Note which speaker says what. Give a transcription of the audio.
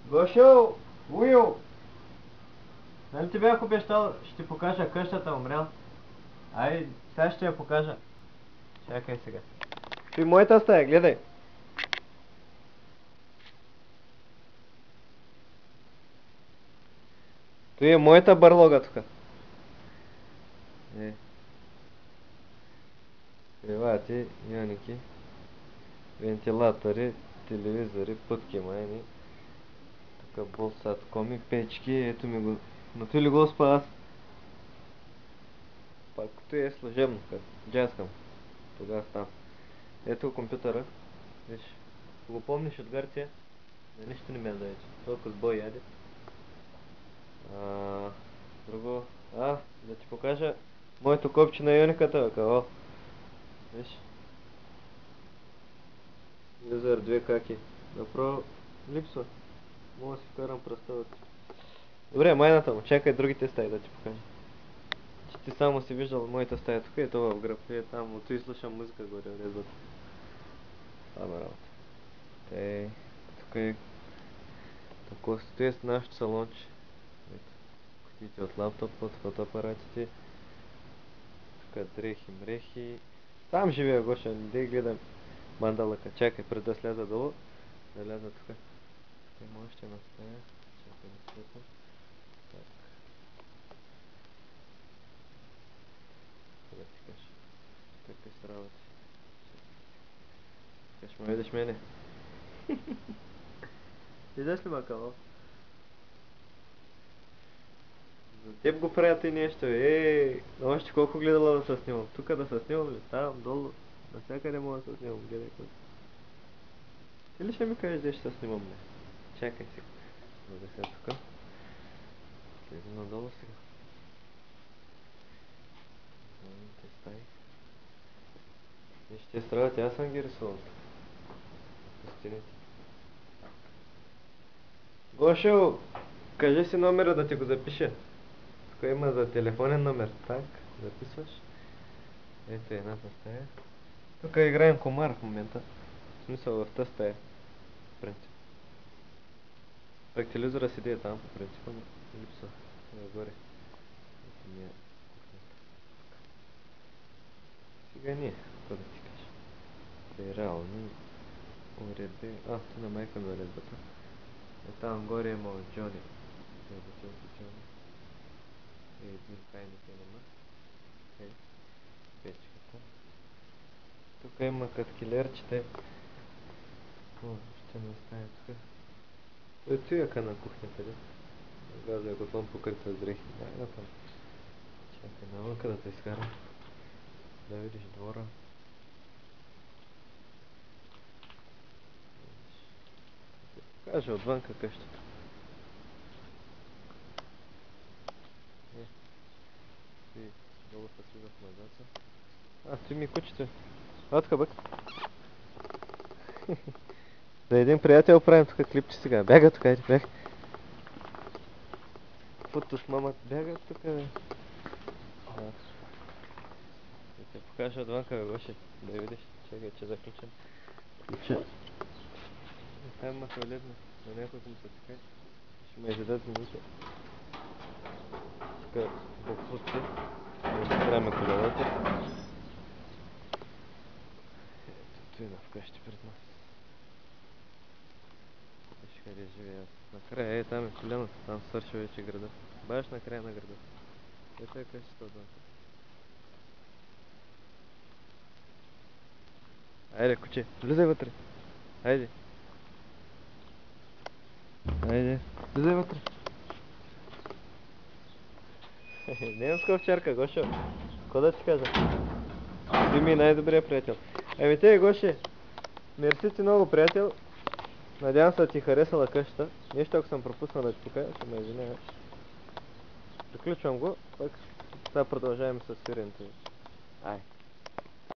Speaker 1: Гошо! Уил! Нали ти бях обещал, ще ти покажа къщата, умрял? Ай, сега ще я покажа. Чакай сега. Той моята стая, гледай. Той е моята барлога тук. Кривати, йоники, вентилатори, телевизори, пътки майни. Тук болсат коми, печки, ето ми го. Но ти ли го спа аз? Пак той е служебно, джаскам. Тогава там. Ето компютъра. Виж, го помниш от Гърция? Нищо не ме да вече. Толкова с бой яде. Друго. Да ти покажа моето копче на Йониката, као. Виж. Юзер 2 каки. Направо липсва. Мога да си вкарам пръставата. Добре, майната му. Чакай другите стаи да ти покажа. Че ти само си виждал моята стая тук и това в гръб. И там, от и слушам музика горе, резбата. Това ме работа. Тук е тако стои с нашото салонче. Кутиите от лаптоп, от фотоапаратите. Тук дрехи, мрехи. Там живея, Гоша, не гледам мандалъка. Чакай, пред да сляза долу. Да ляза тук. Има още една стая. Чакай да светвам. Так. Да ти кажа. Какви са работи. Така ще ме видиш мене. Видиш ли макало? За теб го правят и нещо. Още колко гледала да се снимам. Тука да се снимам ли? Там, долу. Навсякъде мога да се снимам. Гледай какво. Ти ли ще ми кажеш де ще се снимам, бе? Чакай сега. Да сега тука. Слезем надолу сега. Те стаи. Виж, те страдат, аз съм ги рисувал. Стените. Гошо, кажи си номера да ти го запиша. Тук има за телефонен номер. Так, записваш. Ето едната стая. Тук играем комар в момента. В смисъл в тази стая. В принцип. Пък телевизора седи там, по принцип, но липсва. Горе. Ето ми е кухнята. Сега не, какво да ти кажа. Те реални уредби. Ти на майка ми уредбата. Там горе има Джони. Джони. Един кайник има. Печката. Тук има каткилерчета. Ще не оставя тук. Ето яка на кухнята, да? Газа я готвам покрита с дрехи. Дай там. Чакай навънка да те изкарам. Да видиш двора. Покажа отвънка къщата. Долу се слиза в мазаца. Стои ми кучето. Отка бък. За един приятел правим тук клипче сега. Бяга тук, айде, бяга. Фото с мама бяга тук, бе. Да те покажа отвънка, бе, Гоши. Да видиш. Чакай, че заключам. Ключа. Там има туалетна. На няколко му са така. Ще ме изядат минута. Тук боксутки. Да изправяме колелата. Ето той на вкъщи пред нас. Виж къде живеят. Накрая там е коляната. Там свършва вече града. Баш на края на града. Ето е къщата отвън. Айде, куче, влизай вътре. Айде. Влизай вътре. Немска овчарка, Гошо. Какво да ти кажа? Ти ми най-добрият приятел. Те, Гоши, мерси ти много, приятел. Надявам се да ти харесала къщата. Нещо ако съм пропуснал да ти покажа, ще ме извиняваш. Приключвам го, пък сега продължаваме с свиренето. Ай.